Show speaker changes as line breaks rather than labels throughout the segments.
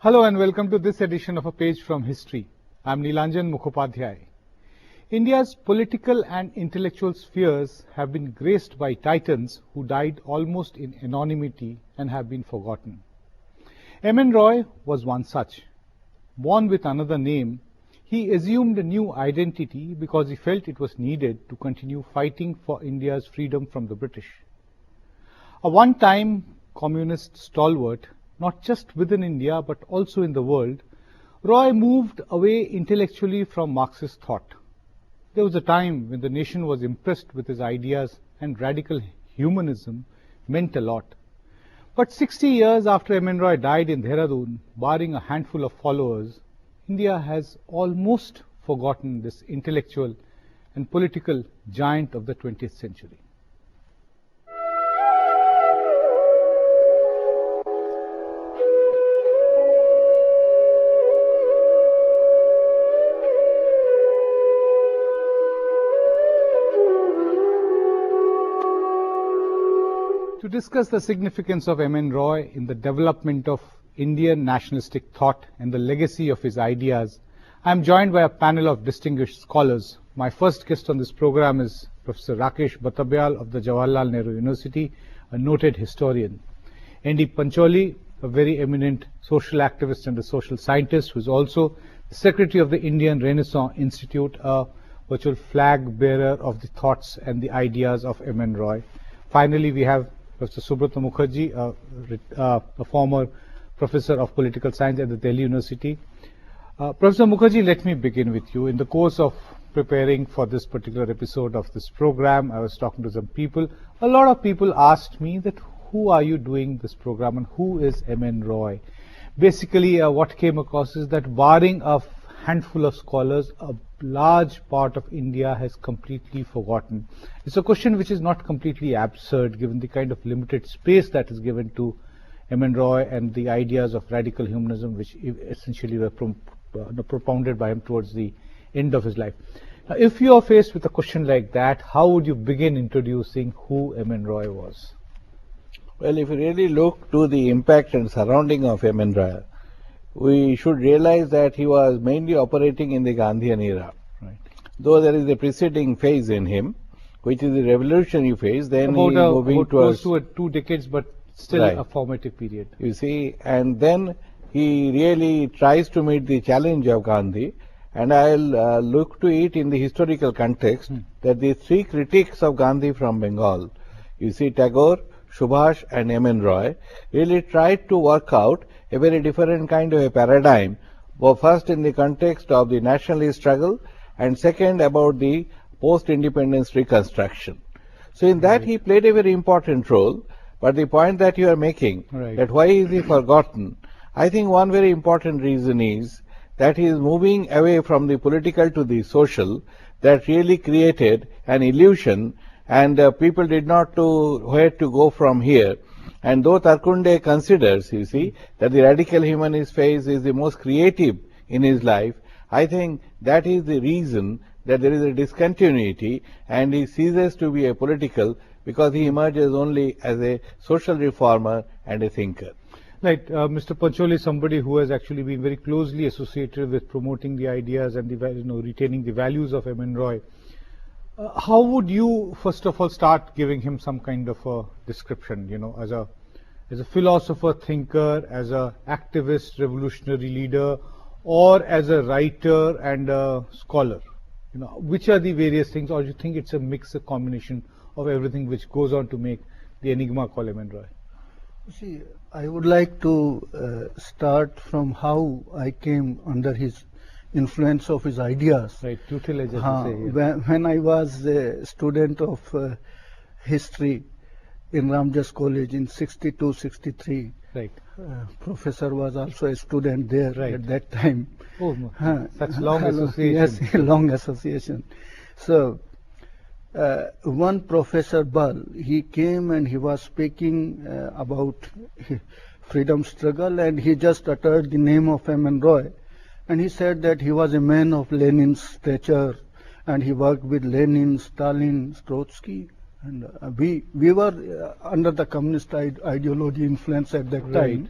Hello and welcome to this edition of A Page from History. I am Nilanjan Mukhopadhyay. India's political and intellectual spheres have been graced by titans who died almost in anonymity and have been forgotten. M.N.Roy was one such. Born with another name, he assumed a new identity because he felt it was needed to continue fighting for India's freedom from the British. A one-time communist stalwart, not just within India but also in the world, Roy moved away intellectually from Marxist thought. There was a time when the nation was impressed with his ideas and radical humanism meant a lot. But 60 years after M.N.Roy died in Dehradun, barring a handful of followers, India has almost forgotten this intellectual and political giant of the 20th century. To discuss the significance of M.N.Roy in the development of Indian nationalistic thought and the legacy of his ideas, I am joined by a panel of distinguished scholars. My first guest on this program is Professor Rakesh Batabyal of the Jawaharlal Nehru University, a noted historian. N.D. Pancholi, a very eminent social activist and a social scientist who is also the Secretary of the Indian Renaissance Institute, a virtual flag bearer of the thoughts and the ideas of M.N.Roy. Finally, we have Professor Subrata Mukherjee, a former professor of political science at the Delhi University. Professor Mukherjee, let me begin with you. In the course of preparing for this particular episode of this program, I was talking to some people. A lot of people asked me that who are you doing this program and who is M.N.Roy? Basically, what came across is that barring a handful of scholars, a large part of India has completely forgotten. It's a question which is not completely absurd given the kind of limited space that is given to M.N.Roy and the ideas of radical humanism which essentially were propounded by him towards the end of his life. Now, if you are faced with a question like that, how would you begin introducing who M.N.Roy was?
Well, if you really look to the impact and surrounding of M.N.Roy, we should realize that he was mainly operating in the Gandhian era.
Right.
Though there is a preceding phase in him, which is the revolutionary phase, then moving
towards close to 2 decades, but still
right.
A formative period.
You see, and then he really tries to meet the challenge of Gandhi, and I'll look to it in the historical context that the 3 critics of Gandhi from Bengal, you see, Tagore, Subhash and M.N.Roy, really tried to work out a very different kind of a paradigm, well, first in the context of the nationalist struggle and second about the post-independence reconstruction. So in that he played a very important role, but the point that you are making, that why is he forgotten, I think one very important reason is that he is moving away from the political to the social, that really created an illusion and people did not know where to go from here. And though Tarkunde considers, you see, that the radical humanist phase is the most creative in his life, I think that is the reason that there is a discontinuity and he ceases to be a political because he emerges only as a social reformer and a thinker.
Right. Mr. Pancholi, somebody who has actually been very closely associated with promoting the ideas and the, retaining the values of M.N.Roy. How would you, first of all, start giving him some kind of a description, as a philosopher, thinker, as a activist, revolutionary leader, or as a writer and a scholar? Which are the various things, or do you think it's a mix, a combination of everything which goes on to make the enigma called M.N.Roy?
See, I would like to start from how I came under his influence of his ideas.
Right, tutelage, as you say.
Yeah. When I was a student of history in Ramjas College in 62-63,
right.
Professor was also a student there at that time.
Oh, such long association.
Yes, long association. So, one Professor Ball, he came and he was speaking about freedom struggle and he just uttered the name of M.N.Roy. And he said that he was a man of Lenin's stature and he worked with Lenin, Stalin, Trotsky. And we were under the communist ideology influence at that time.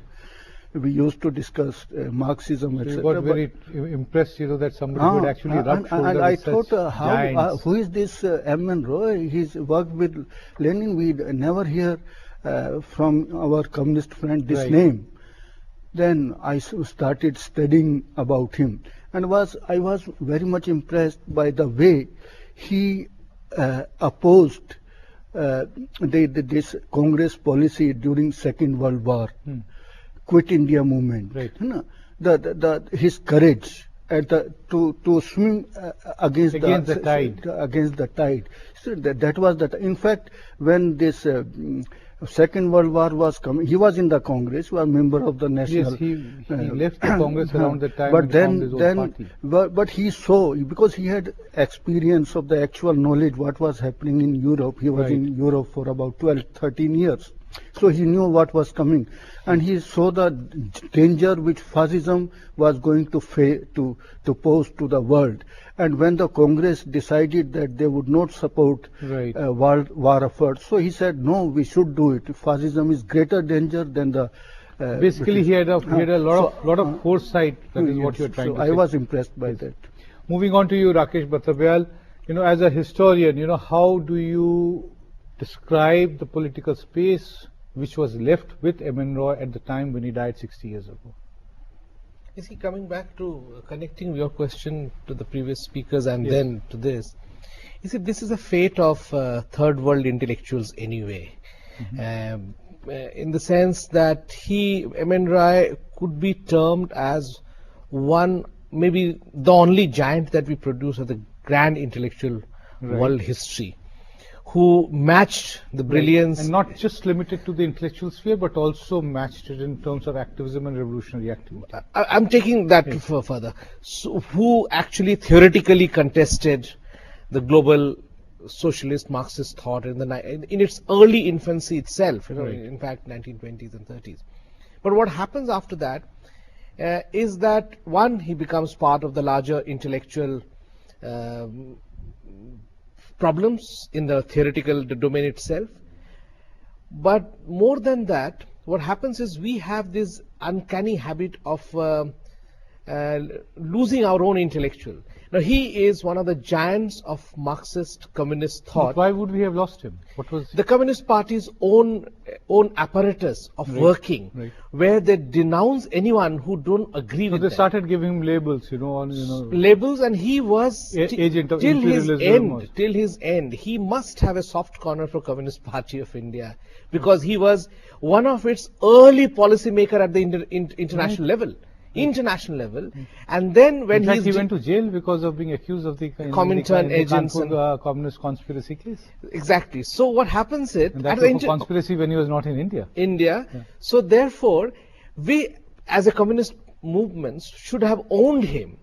we used to discuss Marxism,
So you
etc.
got very impressed, that somebody
Ah,
could actually rub
and
shoulders
I
with
thought,
such giants.
who is this M.N.Roy? He's worked with Lenin. We never hear from our communist friend this
Right.
name. Then I started studying about him, and I was very much impressed by the way he opposed this Congress policy during Second World War. Quit India movement.
Right.
You know, his courage at to swim against
the tide.
Against the tide. So that was that. In fact, when this Second World War was coming, he was in the Congress, was a member of the national.
Yes, he left the Congress around the time
but
and formed his own party.
but he saw, because he had experience of the actual knowledge what was happening in Europe. He was
Right.
in Europe for about 12, 13 years. So he knew what was coming, and he saw the danger which fascism was going to pose to the world. And when the Congress decided that they would not support
Right.
war efforts, so he said, no, we should do it. Fascism is greater danger than the.
Basically, he had a lot of foresight. That is what
yes,
you're trying
so
to
I
say.
was impressed by that.
Moving on to you, Rakesh Bhattabyal, as a historian, how do you describe the political space which was left with M.N.Roy at the time when he died 60 years ago?
You see, coming back to connecting your question to the previous speakers and
Yes.
then to this, you see, this is a fate of third world intellectuals anyway. In the sense that M.N.Roy could be termed as one, maybe the only giant that we produce of the grand intellectual
Right.
world history, who matched the brilliance.
And not just limited to the intellectual sphere, but also matched it in terms of activism and revolutionary activity.
I'm taking that further. So, who actually theoretically contested the global socialist Marxist thought in its early infancy itself,
Right.
in fact 1920s and 30s. But what happens after that is that, one, he becomes part of the larger intellectual problems in the theoretical domain itself. But more than that, what happens is we have this uncanny habit of losing our own intellectual. Now, he is one of the giants of Marxist communist
But
thought.
why would we have lost him? What was
The Communist Party's own apparatus of
Right,
working,
right.
where they denounce anyone who don't agree
So
with
they
them.
started giving him labels,
Labels, and he was
Agent of
till his
imperialism.
end. Till his end, he must have a soft corner for Communist Party of India, because he was one of its early policymaker at the international level. International level, and then when
In fact, he went to jail because of being accused of the
Comintern agents and
communist conspiracy case.
exactly. So what happens is
And
at
that
the
was for conspiracy when he was not in India.
India. So therefore, we as a communist movement should have owned him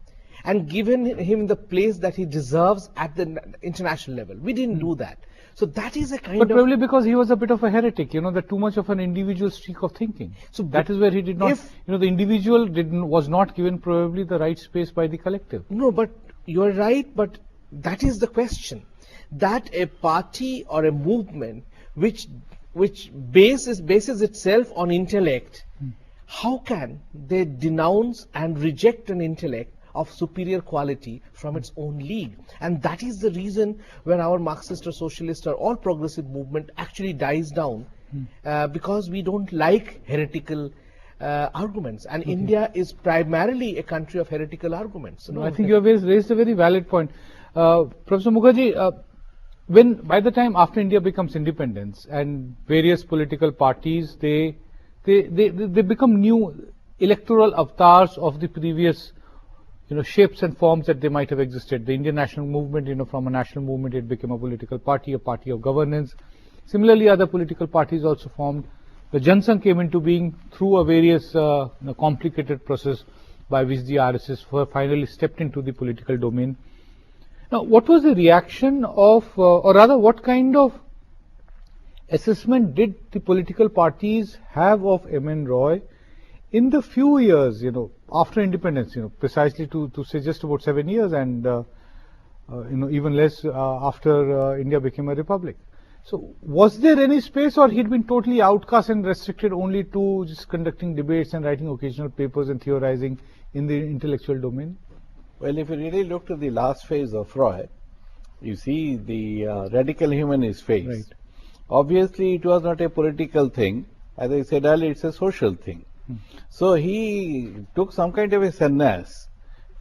and given him the place that he deserves at the international level. We didn't do that. So that is a kind
But
of.
probably because he was a bit of a heretic, that too much of an individual streak of thinking.
So
That is where he did not,
if-
the individual was not given probably the right space by the collective.
No, but you're right, but that is the question. That a party or a movement which bases itself on intellect, how can they denounce and reject an intellect of superior quality from its own league? And that is the reason when our Marxist or socialist or all progressive movement actually dies down, because we don't like heretical arguments, and India is primarily a country of heretical arguments.
I think you have raised a very valid point. Professor Mukherjee, by the time after India becomes independence and various political parties, they become new electoral avatars of the previous shapes and forms that they might have existed. The Indian national movement, from a national movement, it became a political party, a party of governance. Similarly, other political parties also formed. The Jansangh came into being through a various complicated process by which the RSS finally stepped into the political domain. Now, what was the reaction of, or rather, what kind of assessment did the political parties have of M.N.Roy in the few years, after independence, precisely to say just about 7 years, and even less after India became a republic? So was there any space, or he'd been totally outcast and restricted only to just conducting debates and writing occasional papers and theorizing in the intellectual domain?
Well, if you really look to the last phase of Roy, you see the radical humanist phase.
Right.
Obviously, it was not a political thing. As I said earlier, it's a social thing. So he took some kind of a sannyas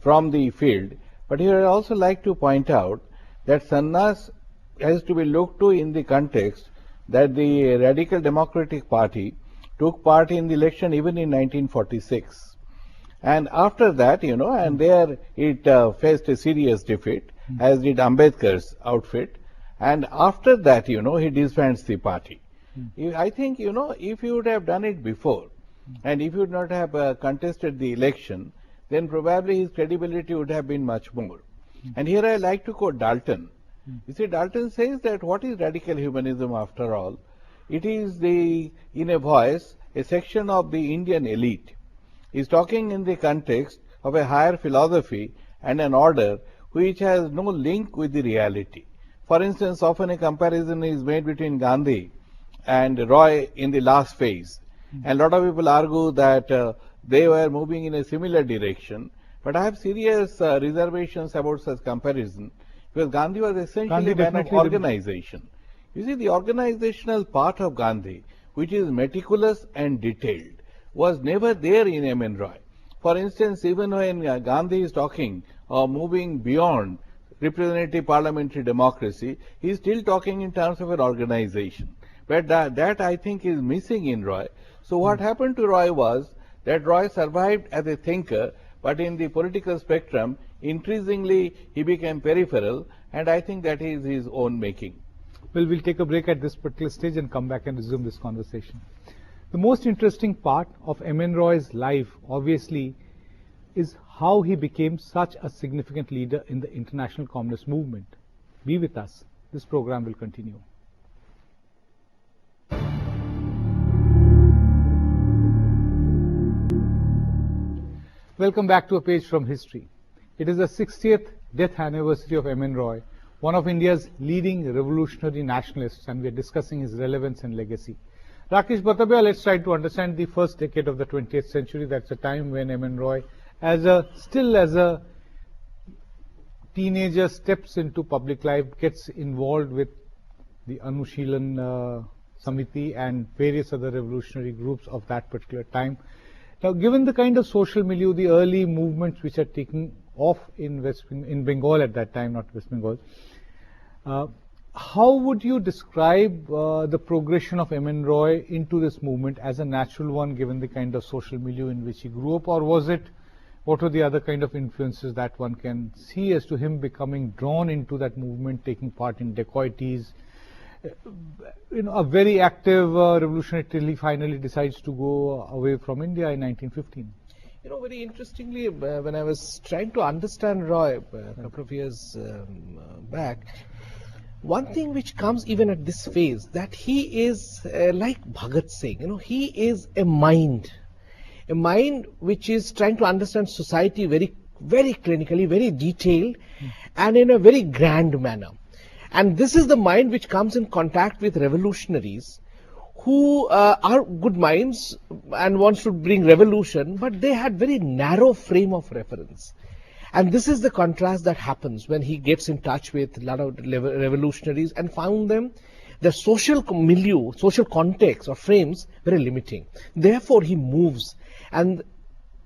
from the field. But here I also like to point out that sannyas has to be looked to in the context that the Radical Democratic Party took part in the election even in 1946. And after that, and there it faced a serious defeat, as did Ambedkar's outfit. And after that, he disbands the party. I think, if you would have done it before, and if you would not have contested the election, then probably his credibility would have been much more. And here I like to quote Dalton. You see, Dalton says that what is radical humanism after all? It is in a voice, a section of the Indian elite. He's talking in the context of a higher philosophy and an order which has no link with the reality. For instance, often a comparison is made between Gandhi and Roy in the last phase. And a lot of people argue that they were moving in a similar direction. But I have serious reservations about such comparison, because Gandhi was essentially a man of organization. You see, the organizational part of Gandhi, which is meticulous and detailed, was never there in M.N.Roy. For instance, even when Gandhi is talking or moving beyond representative parliamentary democracy, he is still talking in terms of an organization. But that I think is missing in Roy. So what happened to Roy was that Roy survived as a thinker, but in the political spectrum, increasingly he became peripheral, and I think that is his own making.
Well, we'll take a break at this particular stage and come back and resume this conversation. The most interesting part of M.N.Roy's life, obviously, is how he became such a significant leader in the international communist movement. Be with us. This program will continue. Welcome back to a page from history. It is the 60th death anniversary of M.N.Roy, one of India's leading revolutionary nationalists, and we are discussing his relevance and legacy. Rakesh Batabia, let's try to understand the first decade of the 20th century. That's a time when M.N.Roy, still as a teenager, steps into public life, gets involved with the Anushilan Samiti and various other revolutionary groups of that particular time. Now, given the kind of social milieu, the early movements which are taking off in Bengal at that time, not West Bengal, how would you describe the progression of M.N.Roy into this movement as a natural one, given the kind of social milieu in which he grew up, or what were the other kind of influences that one can see as to him becoming drawn into that movement, taking part in dacoities, a very active revolutionary till he finally decides to go away from India in 1915?
Very interestingly, when I was trying to understand Roy a couple of years back, one thing which comes even at this phase, that he is like Bhagat Singh. He is a mind which is trying to understand society very, very clinically, very detailed, and in a very grand manner. And this is the mind which comes in contact with revolutionaries who are good minds and wants to bring revolution, but they had very narrow frame of reference. And this is the contrast that happens when he gets in touch with a lot of revolutionaries and found them, their social milieu, social context or frames very limiting. Therefore, he moves, and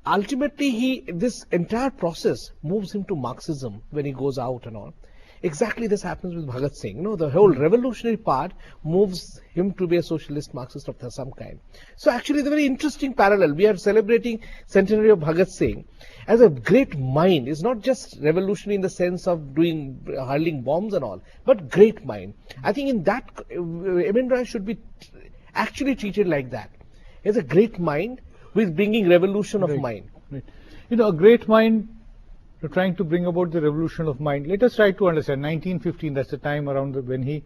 ultimately this entire process moves him to Marxism when he goes out and all. Exactly this happens with Bhagat Singh. The whole revolutionary part moves him to be a socialist Marxist of some kind. So actually it's a very interesting parallel. We are celebrating centenary of Bhagat Singh as a great mind. It's not just revolutionary in the sense of hurling bombs and all, but great mind. I think in that, M.N.Roy should be actually treated like that. It's a great mind with bringing revolution of mind.
Right. A great mind trying to bring about the revolution of mind. Let us try to understand 1915, that's the time around when he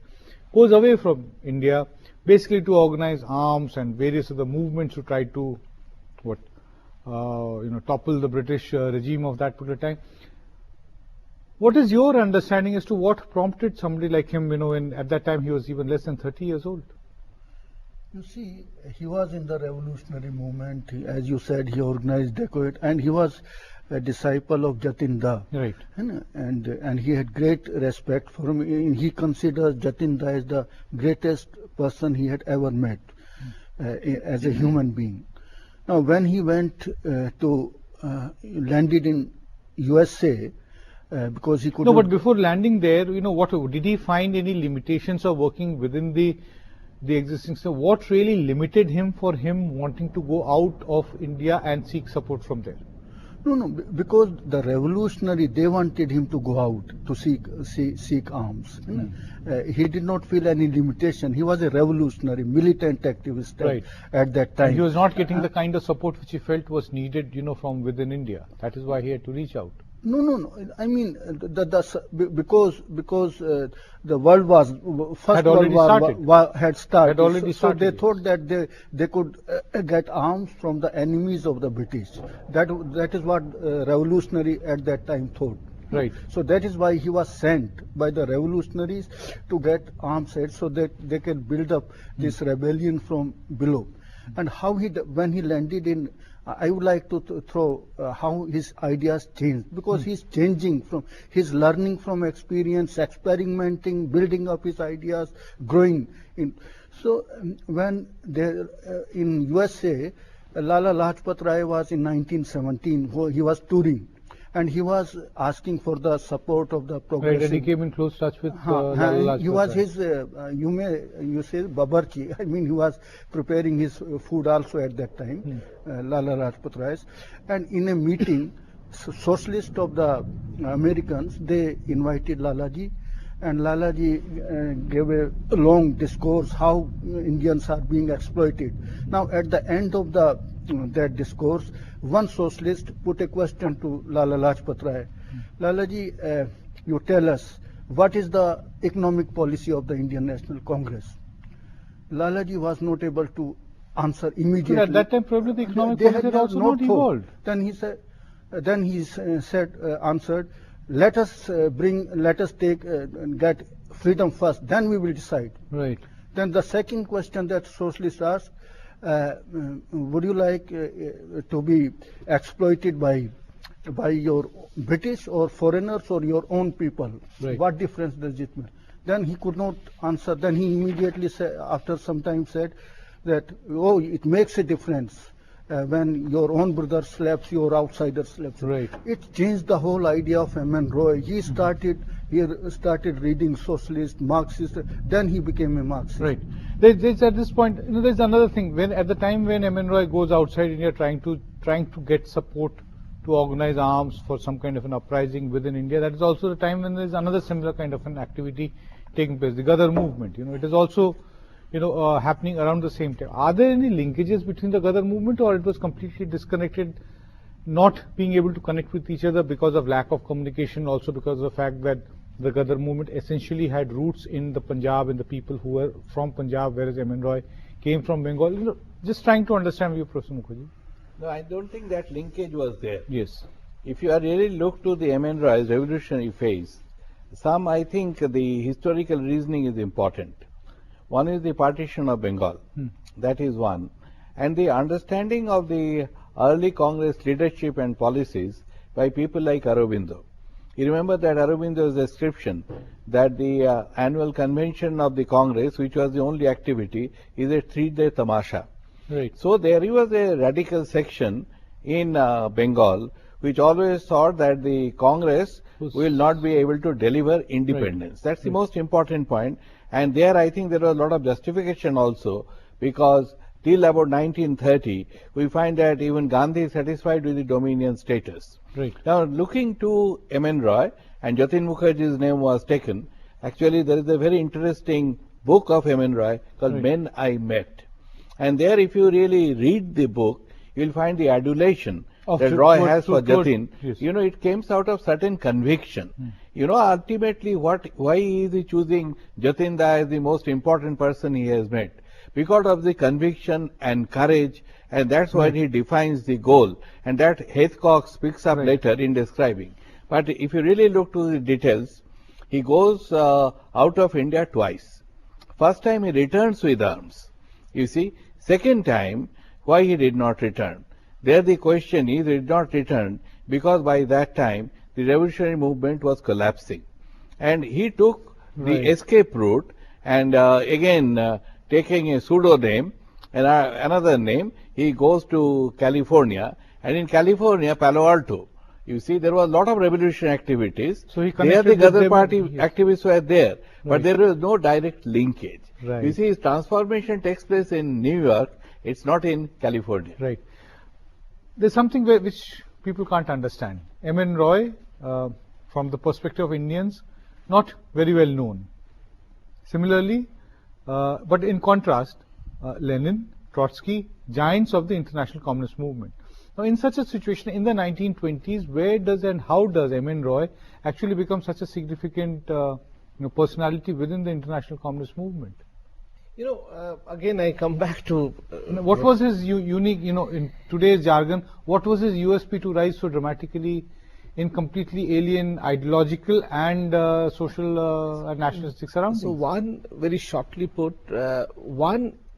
goes away from India, basically to organize arms and various other movements to try to topple the British regime of that particular time. What is your understanding as to what prompted somebody like him, when at that time he was even less than 30 years old?
You see, he was in the revolutionary movement. As you said, he organized dacoit, and he was a disciple of Jatin Da.
Right.
And he had great respect for him. He considers Jatin Da as the greatest person he had ever met as a human being. Now, when he went landed in USA, because he could
No, but before landing there, what did he find any limitations of working within the existing system? What really limited him for him wanting to go out of India and seek support from there?
No, because the revolutionary, they wanted him to go out to seek arms. He did not feel any limitation. He was a revolutionary, militant activist
Right.
at that time.
And he was not getting the kind of support which he felt was needed, from within India. That is why he had to reach out.
No. I mean, because the world was first
Had already
World War
started.
had started.
Had already
So they
started.
thought that they could get arms from the enemies of the British. That is what revolutionary at that time thought.
Right.
So that is why he was sent by the revolutionaries to get arms set so that they can build up this rebellion from below. And when he landed in, I would like to throw how his ideas changed, because he's changing he's learning from experience, experimenting, building up his ideas, growing in. So when in USA, Lala Lajpat Rai was in 1917, he was touring. And he was asking for the support of the progressive.
Right, and he came in close touch with Lala Lajpat
he was
Rai.
his, you say babarchi. I mean, he was preparing his food also at that time, Lala Lajpat Rai. And in a meeting, socialist of the Americans, they invited Lalaji, and Lalaji gave a long discourse how Indians are being exploited. Now, at the end of that discourse, one socialist put a question to Lala Lajpat Rai. Lalaji, you tell us, what is the economic policy of the Indian National Congress? Lalaji was not able to answer immediately.
So at that time, probably the economic policy had also not evolved.
Then he answered, let us get freedom first, then we will decide.
Right.
Then the second question that socialists asked, would you like to be exploited by your British or foreigners or your own people?
Right.
What difference does it make? Then he could not answer. Then he immediately said, after some time said that, it makes a difference when your own brother slaps, your outsider slaps.
Right.
It changed the whole idea of M.N.Roy. He started reading socialist, Marxist. Then he became a Marxist.
Right. There's at this point, there's another thing. At the time when M.N.Roy goes outside India trying to get support to organize arms for some kind of an uprising within India, that is also the time when there's another similar kind of an activity taking place, the Gadar movement. It is also, happening around the same time. Are there any linkages between the Gadar movement, or it was completely disconnected, not being able to connect with each other because of lack of communication, also because of the fact that the Gadar movement essentially had roots in the Punjab and the people who were from Punjab, whereas M.N.Roy came from Bengal? Just trying to understand you, Professor Mukherjee.
No, I don't think that linkage was there.
Yes.
If you are really look to the M.N.Roy's revolutionary phase, I think the historical reasoning is important. One is the partition of Bengal. That is one. And the understanding of the early Congress leadership and policies by people like Aurobindo. You remember that Aurobindo's description that the annual convention of the Congress, which was the only activity, is a 3-day tamasha.
Right.
So there was a radical section in Bengal which always thought that the Congress will not be able to deliver independence. Right. That's the most important point. And there I think there was a lot of justification also, because till about 1930 we find that even Gandhi is satisfied with the dominion status.
Right.
Now looking to M.N.Roy, and Jatin Mukherjee's name was taken, actually there is a very interesting book of M.N.Roy called Men I Met. And there if you really read the book, you will find the adulation that Roy has for Jatin.
Yes.
It comes out of certain conviction. Ultimately why is he choosing Jatin Da as the most important person he has met? Because of the conviction and courage, and that's why he defines the goal, and that Heathcock speaks up later in describing. But if you really look to the details, he goes out of India twice. First time he returns with arms. You see, second time, why he did not return? There the question is, he did not return because by that time the revolutionary movement was collapsing. And he took the escape route and again taking a pseudonym and another name, he goes to California, and in California, Palo Alto, you see, there was a lot of revolution activities.
So he
there
connected
the
with
Ghazal
them,
Party
yes.
activists were there, but
Right.
there was no direct linkage.
Right.
You see, his transformation takes place in New York, it's not in California.
Right. There's something which people can't understand. M.N.Roy, from the perspective of Indians, not very well known. Similarly, but in contrast, Lenin, Trotsky, giants of the international communist movement. Now, in such a situation, in the 1920s, where does and how does M.N.Roy actually become such a significant personality within the international communist movement?
Again, I come back to
What was his unique, in today's jargon, what was his USP to rise so dramatically in completely alien ideological and social and nationalistic surroundings?
So one, very shortly put,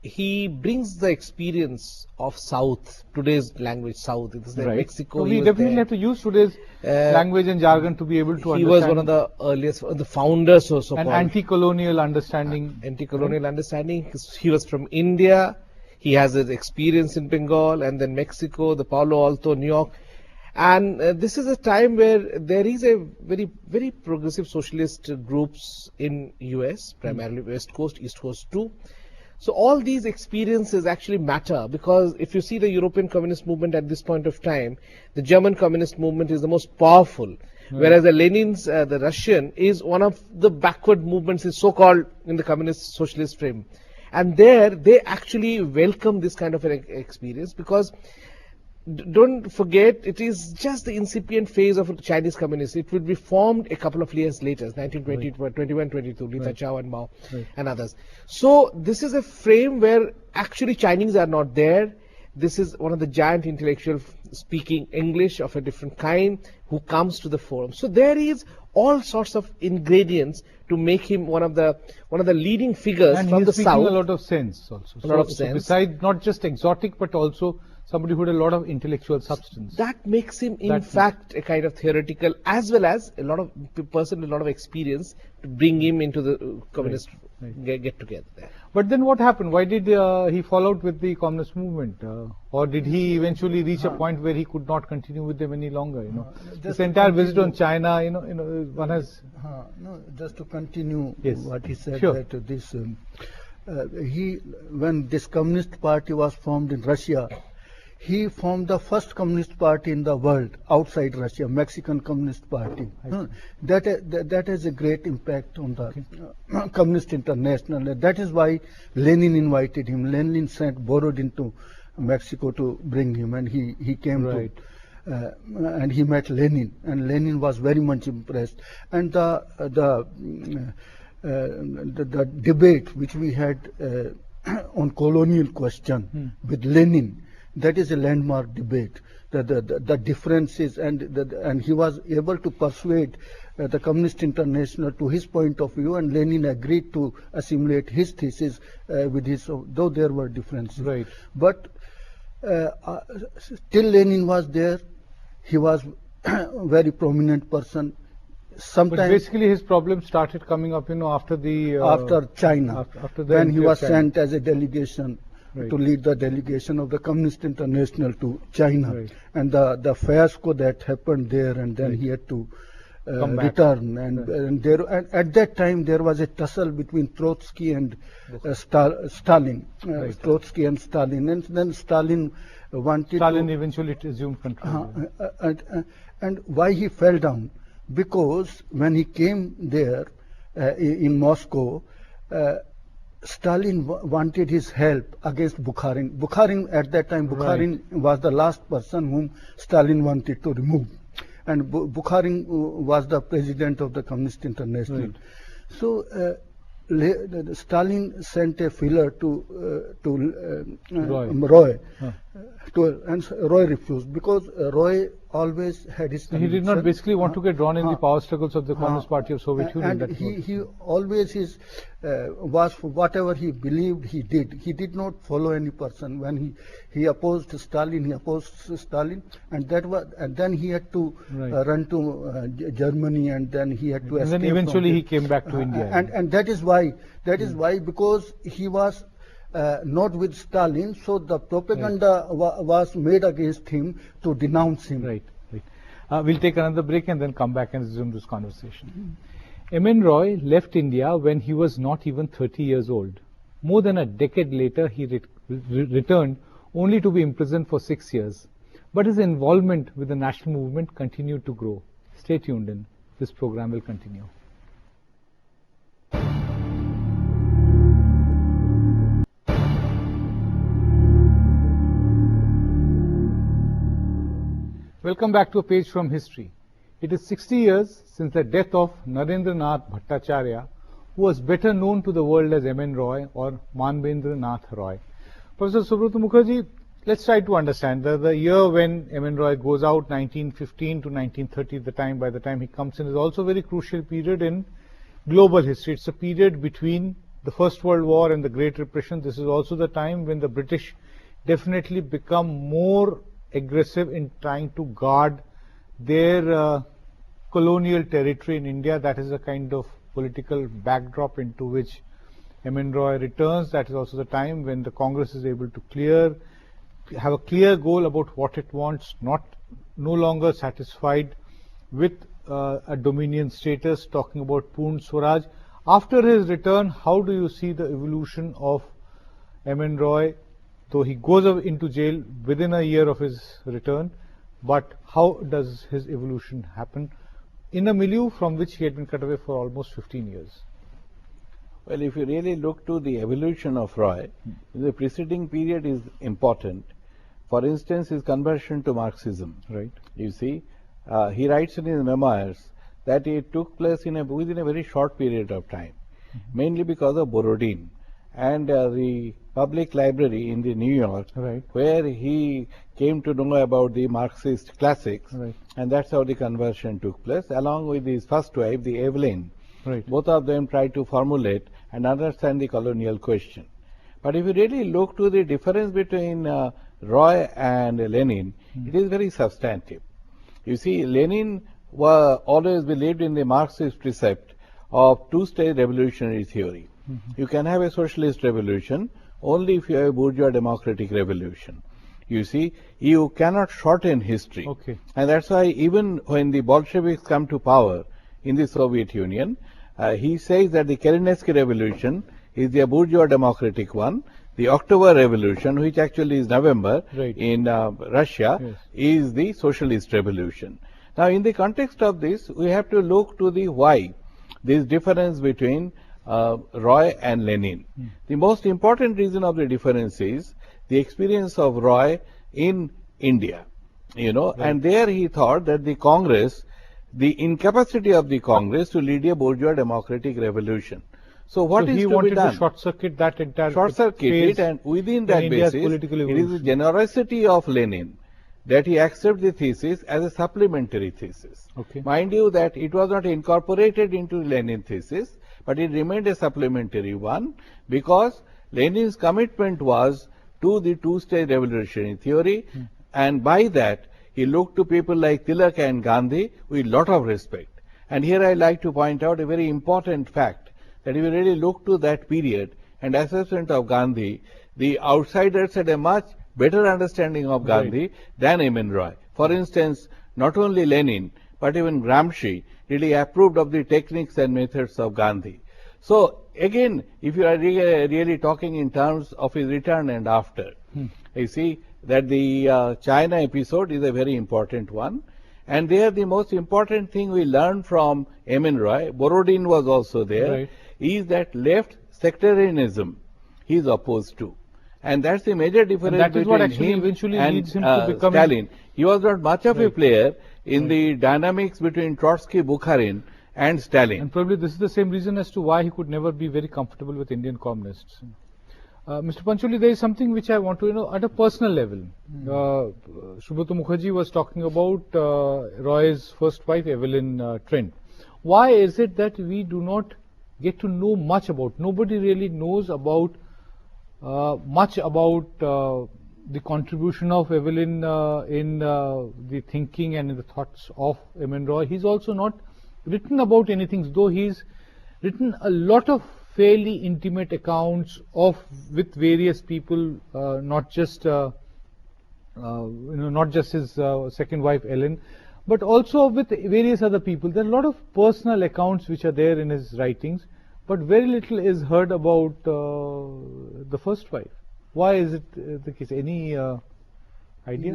he brings the experience of South, today's language South. It is like Mexico.
So
he
we
was
definitely
there.
have to use today's language and jargon to be able to
He
understand.
was one of the earliest, the founders or so
an
called.
anti-colonial understanding.
Anti-colonial understanding. He was from India. He has his experience in Bengal and then Mexico, the Palo Alto, New York. And this is a time where there is a very, very progressive socialist groups in US, primarily West Coast, East Coast too. So all these experiences actually matter, because if you see the European communist movement at this point of time, the German communist movement is the most powerful, whereas the Lenin's, the Russian, is one of the backward movements, is so-called in the communist socialist frame. And there, they actually welcome this kind of an experience, because don't forget, it is just the incipient phase of Chinese communists. It will be formed a couple of years later, 1920, 21, 22, Li Tachao and Mao and others. So this is a frame where actually Chinese are not there. This is one of the giant intellectuals speaking English of a different kind who comes to the forum. So there is all sorts of ingredients to make him one of the leading figures
And
from
he's
the
speaking
south.
a lot of sense also.
A lot of
So
sense.
besides not just exotic, but also somebody who had a lot of intellectual substance.
That makes him, in
That-
fact, a kind of theoretical as well as a lot of person with a lot of experience to bring him into the communist get together there.
But then what happened? Why did he fall out with the communist movement? Or did he eventually reach a point where he could not continue with them any longer? This
to
entire visit on
continue-
China, one has.
No, just to continue
Yes.
what he said,
Sure.
that this when this communist party was formed in Russia, he formed the first communist party in the world outside Russia, Mexican Communist Party. That has a great impact on the Communist International. That is why Lenin invited him. Lenin sent borrowed into Mexico to bring him, and he came
Right.
to. And he met Lenin, and Lenin was very much impressed. And the debate which we had on colonial question with Lenin, that is a landmark debate. The differences, and he was able to persuade the Communist International to his point of view, and Lenin agreed to assimilate his thesis with his, though there were differences.
Right.
But till Lenin was there, he was a very prominent person.
But
Sometimes
basically his problem started coming up, after the.
after China,
after the
when he
entry of
was
China.
sent as a delegation
Right.
to lead the delegation of the Communist International to China,
Right.
and the fiasco that happened there, and then he had to
Come back.
return. And at that time there was a tussle between Trotsky and Stalin.
Right.
Trotsky and Stalin, and then Stalin wanted
Stalin
to.
eventually assumed control.
And why he fell down? Because when he came there in Moscow, Stalin wanted his help against Bukharin. Bukharin at that time, Bukharin was the last person whom Stalin wanted to remove, and Bukharin was the president of the Communist International.
Right.
So Stalin sent a filler to
Roy.
Roy, and Roy refused because Roy always had his
He did not
conviction.
basically want to get drawn in the
uh,
power struggles of the Communist Party of Soviet Union.
And
that
he always was whatever he believed he did. He did not follow any person. When he opposed Stalin, and then he had to
Right.
run to Germany, and then he had to
And
escape.
then eventually
from
he came back to India.
and that is why because he was not with Stalin, so the propaganda was made against him to denounce him.
Right, right. We'll take another break and then come back and resume this conversation. M.N.Roy left India when he was not even 30 years old. More than a decade later, he returned only to be imprisoned for 6 years. But his involvement with the national movement continued to grow. Stay tuned in. This program will continue. Welcome back to a page from history. It is 60 years since the death of Narendranath Bhattacharya, who was better known to the world as M.N.Roy or Manbendranath Roy. Professor Subrata Mukherjee, let's try to understand the year when M.N.Roy goes out, 1915 to 1930, by the time he comes in, is also a very crucial period in global history. It's a period between the First World War and the Great Repression. This is also the time when the British definitely become more aggressive in trying to guard their colonial territory in India. That is a kind of political backdrop into which M.N.Roy returns. That is also the time when the Congress is able to have a clear goal about what it wants, no longer satisfied with a dominion status, talking about Purn Swaraj. After his return, how do you see the evolution of M.N.Roy? Though he goes into jail within a year of his return, but how does his evolution happen in a milieu from which he had been cut away for almost 15 years?
Well, if you really look to the evolution of Roy, the preceding period is important. For instance, his conversion to Marxism.
Right.
You see, he writes in his memoirs that it took place within a very short period of time, mainly because of Borodin and the public library in the New York,
Right.
where he came to know about the Marxist classics,
Right.
and that's how the conversion took place, along with his first wife, the Evelyn.
Right.
Both of them tried to formulate and understand the colonial question. But if you really look to the difference between Roy and Lenin, it is very substantive. You see, Lenin always believed in the Marxist precept of two-stage revolutionary theory. You can have a socialist revolution only if you have a bourgeois democratic revolution. You see, you cannot shorten history.
Okay.
And that's why even when the Bolsheviks come to power in the Soviet Union, he says that the Kerensky revolution is the bourgeois democratic one. The October Revolution, which actually is November
Right.
in Russia,
Yes.
is the socialist revolution. Now, in the context of this, we have to look to the why, this difference between Roy and Lenin. The most important reason of the difference is the experience of Roy in India, and there he thought that the Congress, the incapacity of the Congress to lead a bourgeois democratic revolution. So what is
he
to be
wanted
done?
to short circuit that entire
Short circuit
phase
it, and within
in
that
India's
basis,
political
it is the
evolution.
generosity of Lenin that he accepts the thesis as a supplementary thesis.
Okay.
Mind you that it was not incorporated into the Lenin thesis, but it remained a supplementary one because Lenin's commitment was to the two-stage revolutionary theory, and by that he looked to people like Tilak and Gandhi with a lot of respect. And here I like to point out a very important fact, that if you really look to that period and assessment of Gandhi, the outsiders had a much better understanding of Gandhi than M.N.Roy. For instance, not only Lenin, but even Gramsci really approved of the techniques and methods of Gandhi. So again, if you are really talking in terms of his return and after, you see that the China episode is a very important one. And there the most important thing we learned from M.N.Roy, Borodin was also there, is that left sectarianism he is opposed to. And that's the major difference
that is
between
what actually
him
eventually
and
leads him to becoming
Stalin. He was not much of a player in the dynamics between Trotsky, Bukharin and Stalin.
And probably this is the same reason as to why he could never be very comfortable with Indian communists. Mr. Pancholi, there is something which I want to know at a personal level. Subrata Mukherjee was talking about Roy's first wife, Evelyn Trent. Why is it that we do not get to know much about? Nobody really knows about much about the contribution of Evelyn in the thinking and in the thoughts of M.N.Roy. He's also not written about anything, though he's written a lot of fairly intimate accounts of with various people, not just not just his second wife Ellen, but also with various other people. There are a lot of personal accounts which are there in his writings, but very little is heard about the first wife. Why is it the case? Any idea?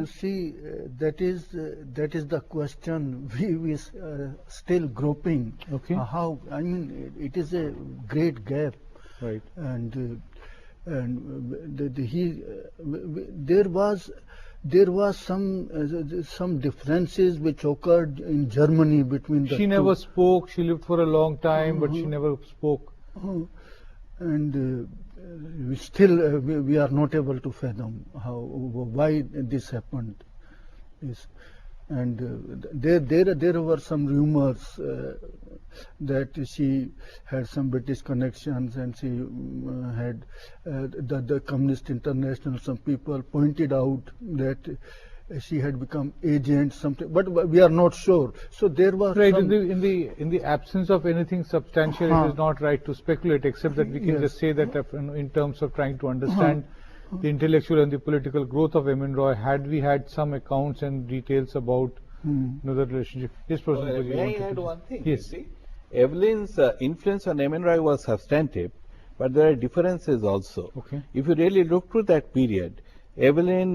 You see, that is the question we still groping.
Okay.
How, I mean, it is a great gap.
Right.
And there was some differences which occurred in Germany between the
She
two.
never spoke. She lived for a long time, but she never spoke.
And we are not able to fathom why this happened. Yes. And there were some rumors that she had some British connections, and she had the Communist International. Some people pointed out that she had become agent, something, but we are not sure. So there was
Right.
some,
In the absence of anything substantial, it is not right to speculate, except that we can
Yes.
just say that in terms of trying to understand the intellectual and the political growth of M.N.Roy, had we had some accounts and details about the relationship. Yes, Professor Mukherjee, you
May I
wanted
add
to-
one thing?
Yes.
You see, Evelyn's influence on M.N.Roy was substantive, but there are differences also.
Okay.
If you really look through that period, Evelyn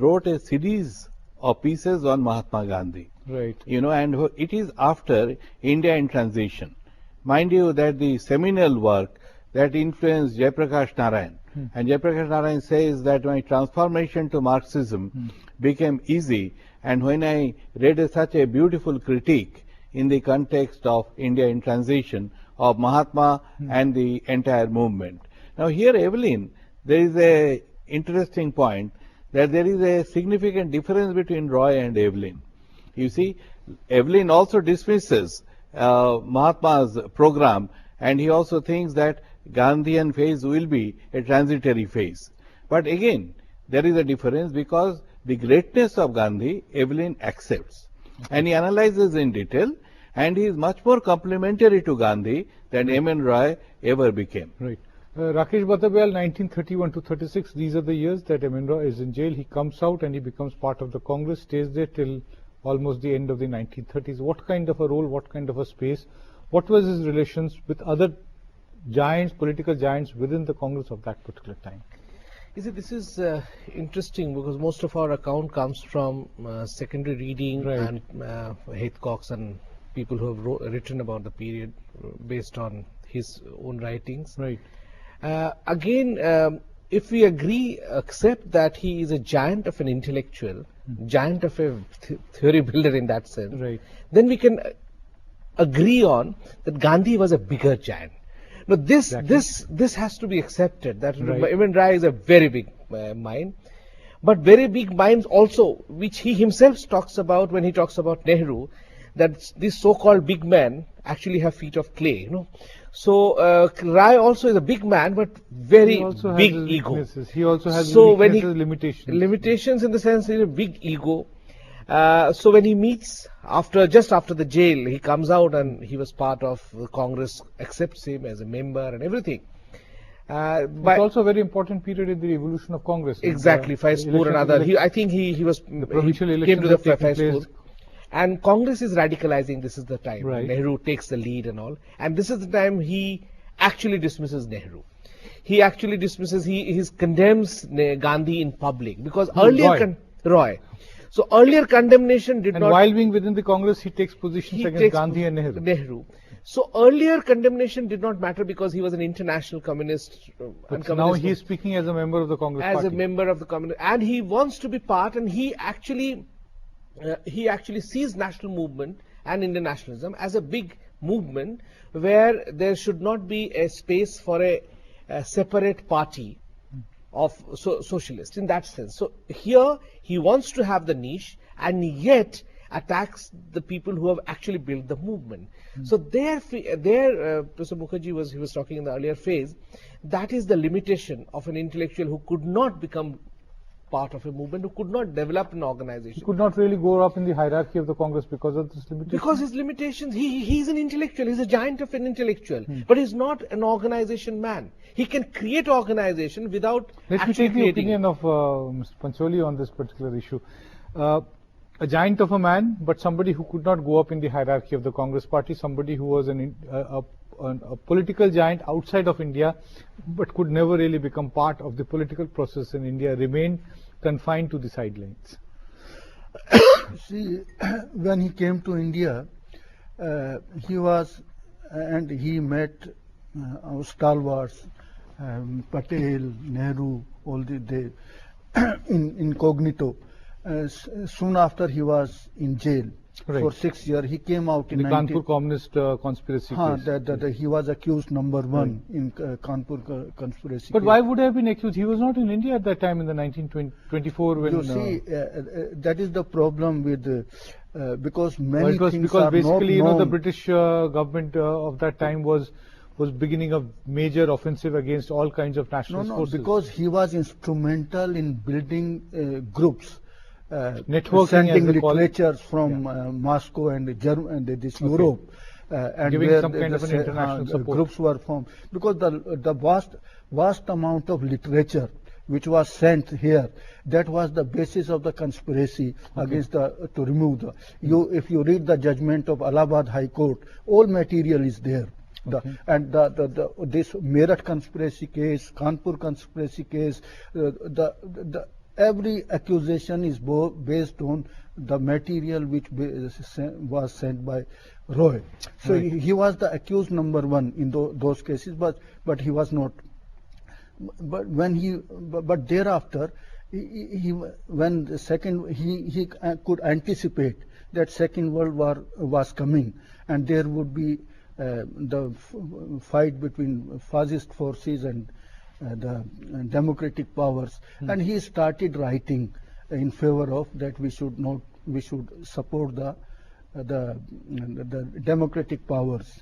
wrote a series of pieces on Mahatma Gandhi.
Right.
And it is after India in transition. Mind you that the seminal work that influenced Jayaprakash Narayan, and Jayaprakash Narayan says that my transformation to Marxism became easy, and when I read such a beautiful critique in the context of India in transition of Mahatma and the entire movement. Now here, Evelyn, there is a interesting point that there is a significant difference between Roy and Evelyn. You see, Evelyn also dismisses Mahatma's program, and he also thinks that Gandhian phase will be a transitory phase. But again, there is a difference, because the greatness of Gandhi, Evelyn accepts. And he analyzes in detail, and he is much more complementary to Gandhi than M.N.Roy ever became.
Right. Rakesh Batabyal, 1931 to 36, these are the years that M.N.Roy is in jail. He comes out and he becomes part of the Congress, stays there till almost the end of the 1930s. What kind of a role, what kind of a space, what was his relations with other giants, political giants within the Congress of that particular time?
You see, this is interesting, because most of our account comes from secondary reading,
Right.
and Haythcox and people who have written about the period based on his own writings.
Right.
Again, if we accept that he is a giant of an intellectual, giant of a theory builder in that sense,
Right.
then we can agree on that Gandhi was a bigger giant. Now this has to be accepted, that
Right.
M.N.Roy is a very big mind, but very big minds also, which he himself talks about when he talks about Nehru, that these so-called big men actually have feet of clay. So Roy also is a big man, but very
He also has
big
his
ego.
weaknesses. He also has
So when he-
limitations.
Limitations in the sense he has a big ego. So when he meets just after the jail, he comes out and he was part of the Congress, accepts him as a member and everything.
It's also a very important period in the evolution of Congress.
Exactly, Faizpur and other. I think he was
provincial
he
elections
came to the
have taken
Faizpur.
place.
And Congress is radicalizing. This is the time.
Right.
Nehru takes the lead and all. And this is the time he actually dismisses Nehru. He actually dismisses, he condemns Gandhi in public, because earlier Roy. So earlier condemnation did
And
not.
while being within the Congress, he takes positions
he
against
takes
Gandhi and Nehru.
So earlier condemnation did not matter, because he was an international communist.
But now he is speaking as a member of the Congress
as
party.
a member of the communist, and he wants to be part, and he actually sees national movement and Indian nationalism as a big movement, where there should not be a space for a separate party socialist in that sense. So here he wants to have the niche and yet attacks the people who have actually built the movement. So there, Professor Mukherjee was talking in the earlier phase, that is the limitation of an intellectual who could not become part of a movement, who could not develop an organization.
He could not really go up in the hierarchy of the Congress because of this limitation.
Because his limitations, he's an intellectual, he's a giant of an intellectual, but he's not an organization man. He can create organization without
Let me take the opinion of Mr. Pancholi on this particular issue. A giant of a man, but somebody who could not go up in the hierarchy of the Congress party, somebody who was a political giant outside of India, but could never really become part of the political process in India, remained confined to the sidelines.
See, when he came to India, he met our stalwarts, Patel, Nehru, all they incognito. Soon after he was in jail for 6 years. He came out in
the Kanpur Communist conspiracy case.
He was accused number one in Kanpur conspiracy
But
case.
why would he have been accused? He was not in India at that time in the 1924 when...
You see, that is the problem with because many things
because
are
basically,
not known.
the British government of that time was beginning a major offensive against all kinds of nationalist forces.
Because he was instrumental in building groups.
Networking,
sending
as they call it.
literatures from Moscow and Europe, and
giving
where
some kind of an international support.
Groups were formed because the vast amount of literature which was sent here, that was the basis of the conspiracy against to remove the. If you read the judgment of Allahabad High Court, all material is there. This Meerut conspiracy case, Kanpur conspiracy case, every accusation is based on the material which was sent by Roy. So he was the accused number one in those cases, but he was not. But thereafter, he could anticipate that Second World War was coming, and there would be the fight between fascist forces and the democratic powers, and he started writing in favor of that we should support the democratic powers.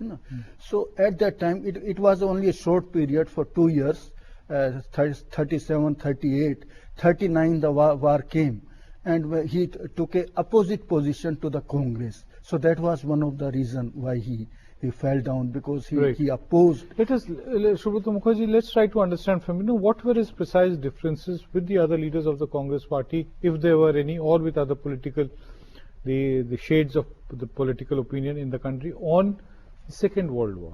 So at that time it was only a short period for 2 years, 37, 38, 39 the war came, and he took a opposite position to the Congress. So that was one of the reasons why he fell down, because he opposed.
Subrata Mukherjee, let's try to understand from what were his precise differences with the other leaders of the Congress party, if there were any, or with other political, the shades of the political opinion in the country on the Second World War.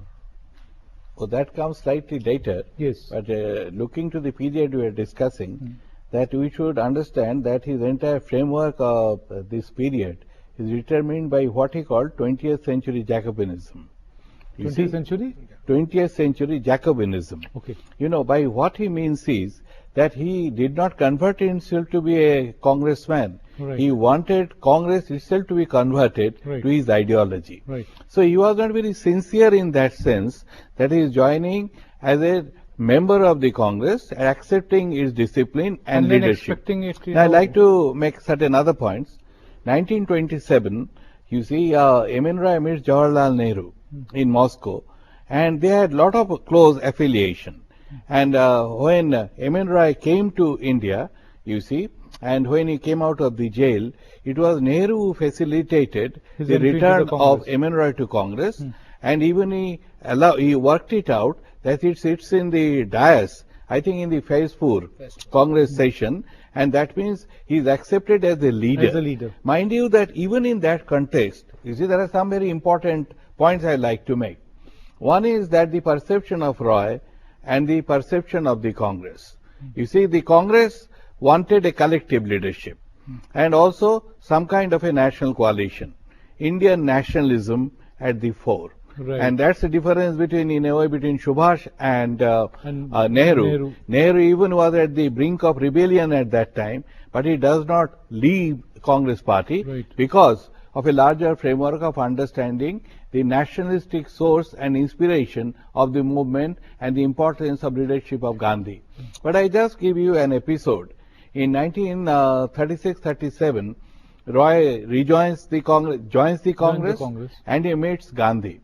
Well, that comes slightly later.
Yes.
But looking to the period we are discussing, that we should understand that his entire framework of this period is determined by what he called 20th century Jacobinism.
20th century?
20th century Jacobinism.
Okay.
By what he means is that he did not convert himself to be a congressman.
Right.
He wanted Congress itself to be converted to his ideology.
Right.
So he was not very sincere in that sense, that he is joining as a member of the Congress, accepting its discipline and leadership.
Expecting it,
Now, I'd like to make certain other points. 1927, you see, M.N.Roy meets Jawaharlal Nehru in Moscow, and they had lot of close affiliation. And when M.N.Roy came to India, you see, and when he came out of the jail, it was Nehru who facilitated the return of M.N.Roy to Congress, and even he worked it out that it sits in the dais, I think in the Faizpur Congress session, and that means he is accepted as a leader.
As a leader.
Mind you that even in that context, you see, there are some very important points I like to make. One is that the perception of Roy and the perception of the Congress. You see, the Congress wanted a collective leadership and also some kind of a national coalition. Indian nationalism at the fore.
Right.
And that's the difference between, in a way, between Subhash and Nehru. Nehru even was at the brink of rebellion at that time, but he does not leave Congress party because of a larger framework of understanding the nationalistic source and inspiration of the movement and the importance of leadership of Gandhi. But I just give you an episode. In 1936-37, Roy rejoins the joins the Congress, and he meets Gandhi.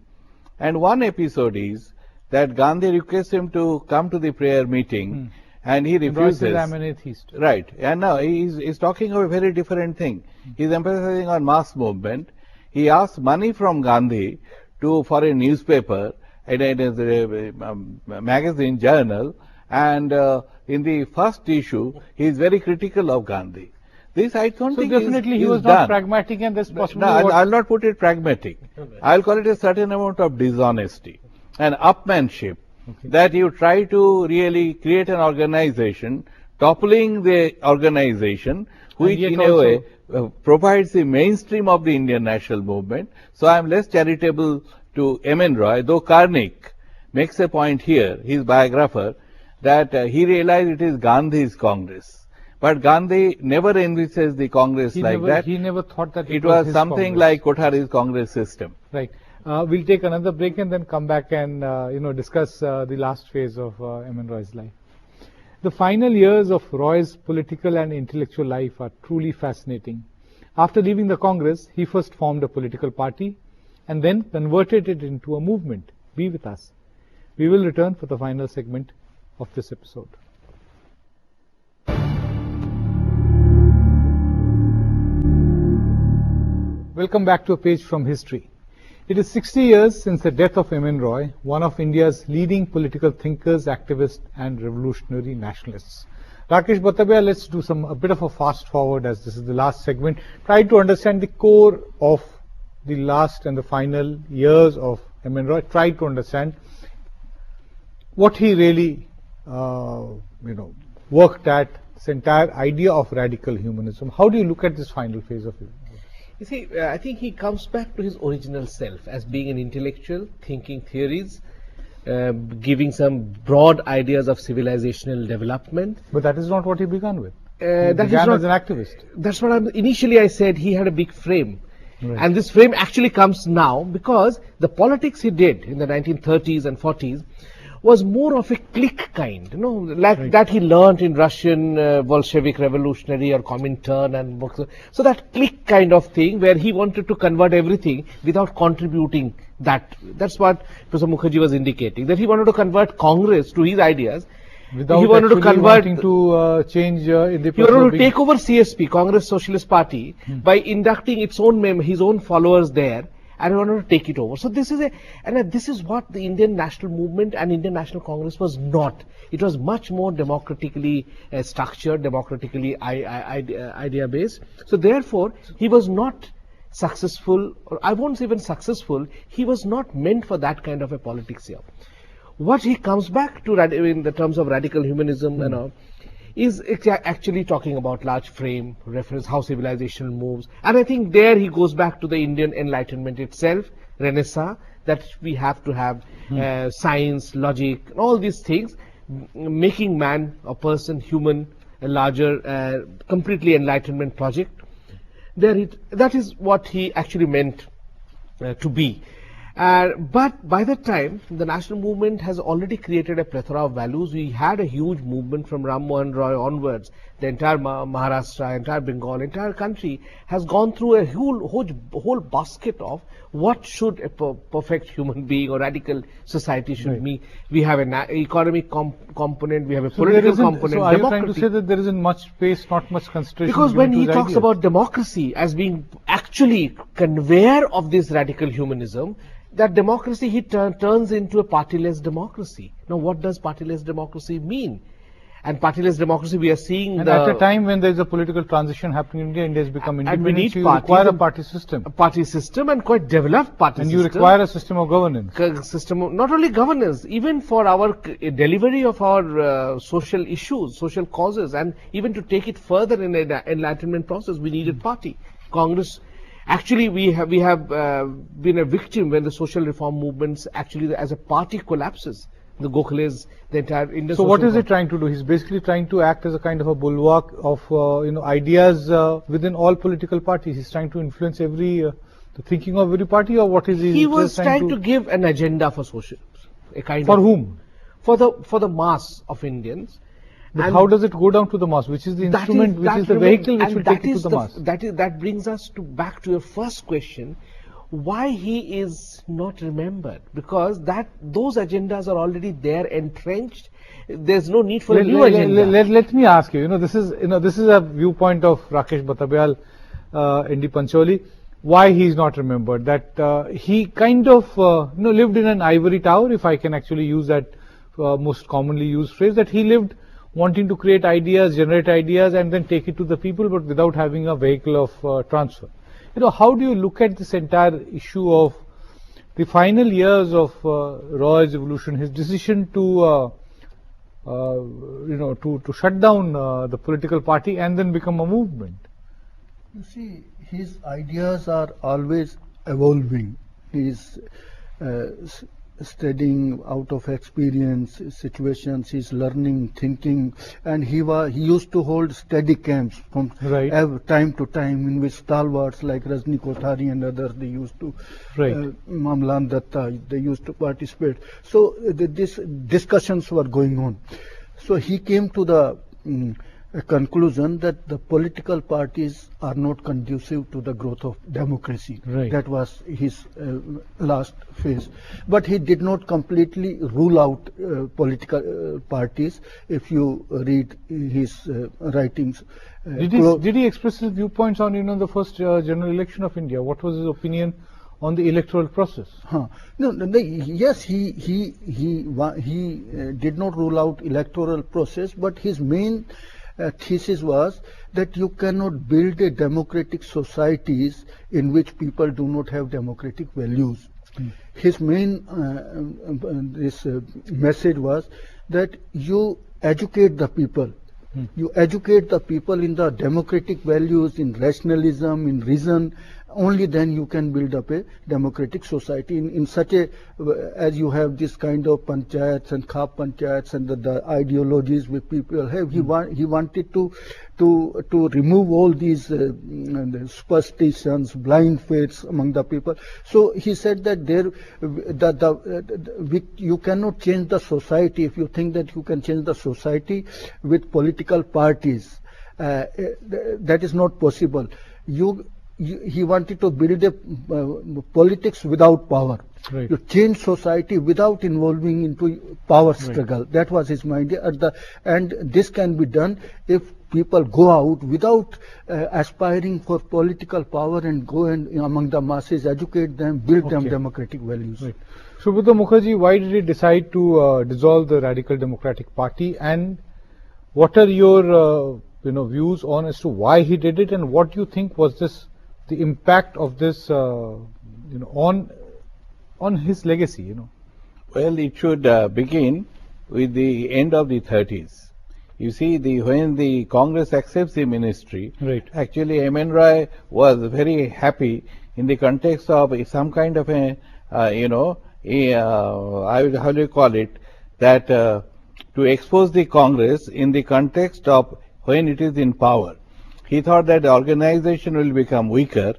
And one episode is that Gandhi requests him to come to the prayer meeting, and he refuses.
Roy says, I'm an atheist.
Right. And now he's talking of a very different thing. He's emphasizing on mass movement. He asks money from Gandhi for a newspaper and a magazine journal, and in the first issue, he is very critical of Gandhi. This I don't think
definitely he was
done.
not pragmatic, and this possibly.
No, I'll not put it pragmatic. I'll call it a certain amount of dishonesty and upmanship, that you try to really create an organization, toppling the organization, which in a way provides the mainstream of the Indian national movement. So I am less charitable to M.N.Roy, though Karnik makes a point here, his biographer, that he realized it is Gandhi's Congress. But Gandhi never envisages the Congress that.
He never thought that
it was
his
something
Congress.
like Kothari's Congress system.
Right. We'll take another break and then come back and discuss the last phase of M.N.Roy's life. The final years of Roy's political and intellectual life are truly fascinating. After leaving the Congress, he first formed a political party and then converted it into a movement. Be with us. We will return for the final segment of this episode. Welcome back to a page from history. It is 60 years since the death of M.N.Roy, one of India's leading political thinkers, activists and revolutionary nationalists. Rakesh Bhatabia, let's do a bit of a fast forward, as this is the last segment. Try to understand the core of the last and the final years of M.N.Roy. Try to understand what he really worked at, this entire idea of radical humanism. How do you look at this final phase of it?
You see, I think he comes back to his original self as being an intellectual, thinking theories, giving some broad ideas of civilizational development.
But that is not what he began with. He
That is
began
not-
as an activist.
That's what initially I said. He had a big frame.
Right.
And this frame actually comes now because the politics he did in the 1930s and 40s was more of a clique kind, like that he learnt in Russian Bolshevik revolutionary or Comintern and books. So that clique kind of thing where he wanted to convert everything without contributing that. That's what Professor Mukherjee was indicating, that he wanted to convert Congress to his ideas.
Without
he wanted to
actually
convert,
wanting to change in the
he wanted to take over CSP, Congress Socialist Party, by inducting its own his own followers there, and he wanted to take it over. So this is what the Indian national movement and Indian National Congress was not. It was much more democratically structured, democratically idea based. So therefore, he was not successful, or I won't say even successful. He was not meant for that kind of a politics here. What he comes back to in the terms of radical humanism and all, is actually talking about large frame, reference how civilization moves. And I think there he goes back to the Indian Enlightenment itself, Renaissance, that we have to have science, logic, all these things, making man, a person, human, a larger, completely Enlightenment project. That is what he actually meant to be. But by that time, the national movement has already created a plethora of values. We had a huge movement from M.N.Roy onwards. The entire Maharashtra, entire Bengal, entire country has gone through a whole basket of what should a perfect human being or radical society should be. We have an economic component, we have a political component.
So are you trying to say that there isn't much space, not much concentration?
Because when
given
he
to his
talks
ideas?
about democracy as being actually conveyor of this radical humanism, that democracy he turns into a partyless democracy. Now what does partyless democracy mean? And partyless democracy, we are seeing
and at a time when there is a political transition happening in India, India has become
and we
independent,
need
so you
parties
require a
and-
party system.
a party system and quite developed party
And
system.
you require a system of governance.
System of not only governance, even for our delivery of our social issues, social causes, and even to take it further in an enlightenment process, we needed party. Congress, actually we have been a victim when the social reform movements actually as a party collapses. the Gokhales, the entire Indian
So what
social
is he trying to do? He's basically trying to act as a kind of a bulwark of ideas within all political parties. He's trying to influence the thinking of every party, or what is
He was trying to give an agenda for social, a kind
for
of
whom?
for the mass of Indians.
But
And
how does it go down to the mass? Which is the instrument, which is the vehicle which will take it to the mass?
That brings us back to your first question, why he is not remembered? Because those agendas are already there, entrenched. There's no need for a new agenda.
Let me ask you. This is a viewpoint of Rakesh Batabyal, N.D. Pancholi. Why he is not remembered? That he kind of lived in an ivory tower, if I can actually use that most commonly used phrase. That he lived wanting to create ideas, generate ideas, and then take it to the people, but without having a vehicle of transfer. How do you look at this entire issue of the final years of Roy's evolution, his decision to shut down the political party and then become a movement?
You see, his ideas are always evolving. He is studying out of experience situations. He's learning, thinking, and he used to hold study camps from time to time, in which stalwarts like Rajni Kothari and others, they used to, Mamlan Datta, they used to participate. So these discussions were going on. So he came to the a conclusion that the political parties are not conducive to the growth of democracy. That was his last phase. But he did not completely rule out political parties. If you read his writings,
did he express his viewpoints on the first general election of India? What was his opinion on the electoral process?
Yes, he did not rule out electoral process, but his main thesis was that you cannot build a democratic societies in which people do not have democratic values. His main message was that you educate the people. You educate the people in the democratic values, in rationalism, in reason. Only then you can build up a democratic society. In such a, as you have this kind of panchayats and khap panchayats and the ideologies which people have, he wanted to remove all these superstitions, blind faiths among the people. So he said that you cannot change the society if you think that you can change the society with political parties. That is not possible. He wanted to build a politics without power. You change society without involving into power struggle. That was his idea. And this can be done if people go out without aspiring for political power and go and among the masses, educate them, build them democratic values.
Subhuta Mukherjee, why did he decide to dissolve the Radical Democratic Party, and what are your views on as to why he did it, and what do you think was the impact of this on his legacy?
Well, it should begin with the end of the 30s. You see, when the Congress accepts the ministry, actually M.N.Roy was very happy in the context of some kind of how do you call it, that to expose the Congress in the context of when it is in power. He thought that the organization will become weaker,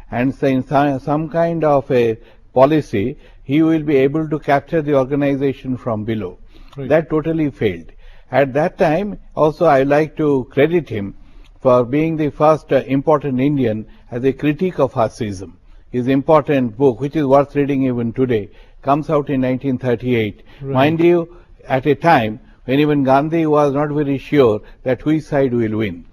and so in some kind of a policy, he will be able to capture the organization from below. That totally failed. At that time, also I like to credit him for being the first important Indian as a critique of fascism. His important book, which is worth reading even today, comes out in 1938. Mind you, at a time when even Gandhi was not very sure that which side will win.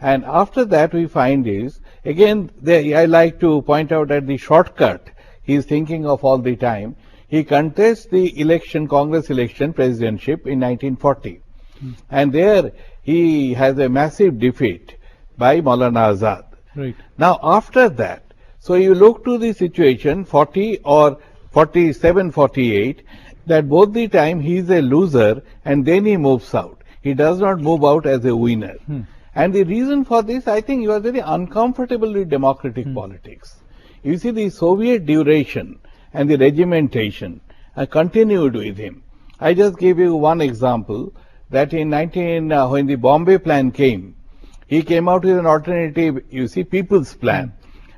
And after that we find is, again, I like to point out that the shortcut he is thinking of all the time. He contests the election, Congress election, presidentship in 1940. And there he has a massive defeat by Maulana Azad. Now after that, so you look to the situation 40 or 47, 48, that both the time he is a loser and then he moves out. He does not move out as a winner. And the reason for this, I think he was very uncomfortable with democratic politics. You see, the Soviet duration and the regimentation continued with him. I just give you one example that in when the Bombay plan came, he came out with an alternative, you see, people's plan.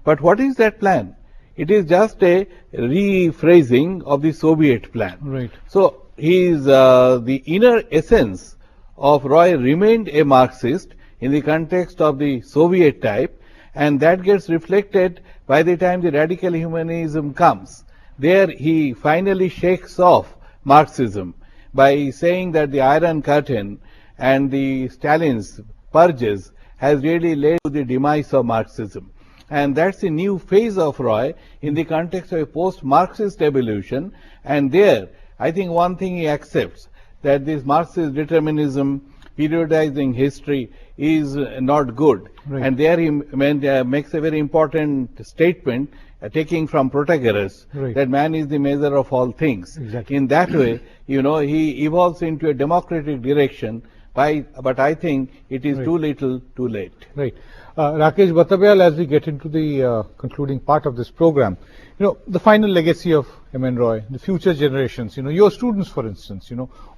But what is that plan? It is just a rephrasing of the Soviet plan.
Right.
So the inner essence of Roy remained a Marxist in the context of the Soviet type, and that gets reflected by the time the radical humanism comes. There he finally shakes off Marxism by saying that the Iron Curtain and the Stalin's purges has really led to the demise of Marxism. And that's a new phase of Roy in the context of a post-Marxist evolution. And there, I think one thing he accepts, that this Marxist determinism, periodizing history, is not good.
Right.
And there he makes a very important statement, taking from Protagoras,
Right.
that man is the measure of all things.
Exactly.
In that way, he evolves into a democratic direction, but I think it is
Right.
too little, too late.
Right. Rakesh Bhattabyal, as we get into the concluding part of this program, the final legacy of M.N.Roy, the future generations, your students, for instance,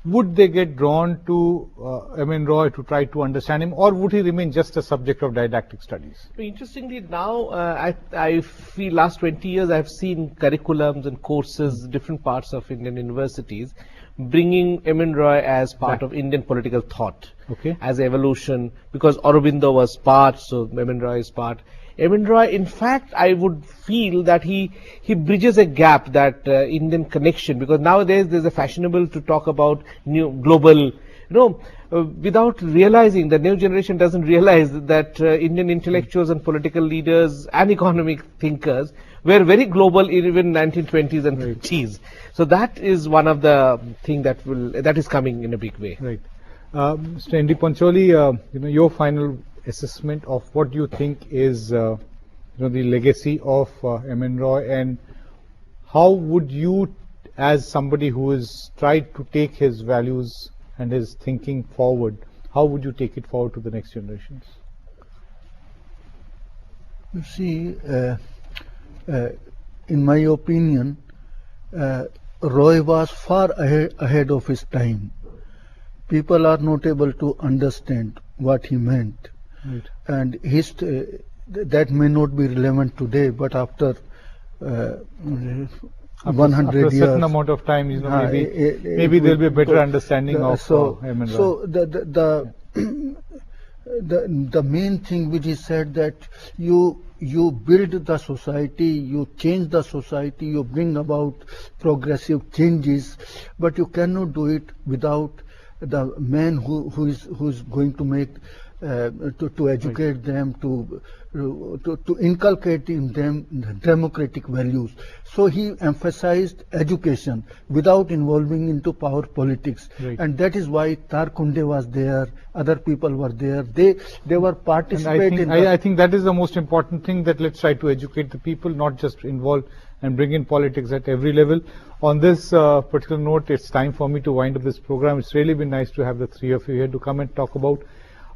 would they get drawn to M.N.Roy to try to understand him, or would he remain just a subject of didactic studies?
Interestingly, now I feel last 20 years I've seen curriculums and courses, different parts of Indian universities, bringing M.N.Roy as part of Indian political thought,
Okay.
as evolution, because Aurobindo was part, so M.N.Roy is part. M.N.Roy, in fact, I would feel that he bridges a gap, that Indian connection, because nowadays there's a fashionable to talk about new global, without realizing, the new generation doesn't realize that Indian intellectuals and political leaders and economic thinkers were very global even 1920s and 30s. So that is one of the thing that is coming in a big way.
Right. Mr. N.D. Pancholi, your final assessment of what you think is the legacy of M.N.Roy, and how would you, as somebody who has tried to take his values and his thinking forward, how would you take it forward to the next generations?
You see, in my opinion, Roy was far ahead of his time. People are not able to understand what he meant.
Right.
And that may not be relevant today, but after 100
After a
years,
certain amount of time, maybe there'll be a better understanding of M.N.Roy.
So the main thing which he said, that you build the society, you change the society, you bring about progressive changes, but you cannot do it without the man who is going to make to educate them, to inculcate in them democratic values. So he emphasized education without involving into power politics.
Right.
And that is why Tarkunde was there, other people were there, they were participating.
I think that is the most important thing, that let's try to educate the people, not just involve and bring in politics at every level. On this particular note, it's time for me to wind up this program. It's really been nice to have the three of you here to come and talk about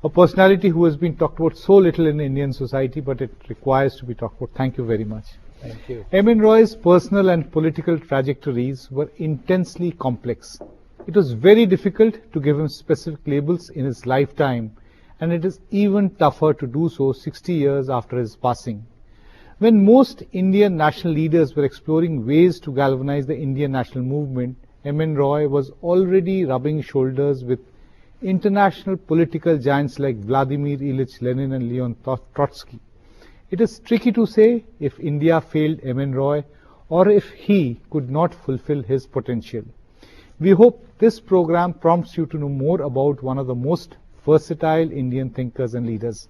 a personality who has been talked about so little in Indian society, but it requires to be talked about. Thank you very much.
Thank you.
M.N.Roy's personal and political trajectories were intensely complex. It was very difficult to give him specific labels in his lifetime, and it is even tougher to do so 60 years after his passing. When most Indian national leaders were exploring ways to galvanize the Indian national movement, M.N.Roy was already rubbing shoulders with international political giants like Vladimir Ilyich Lenin and Leon Trotsky. It is tricky to say if India failed M.N.Roy or if he could not fulfill his potential. We hope this program prompts you to know more about one of the most versatile Indian thinkers and leaders.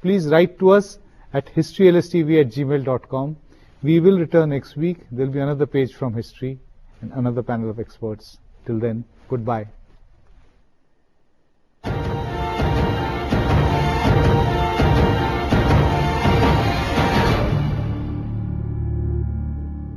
Please write to us at historylstv@gmail.com. We will return next week. There will be another page from history and another panel of experts. Till then, goodbye.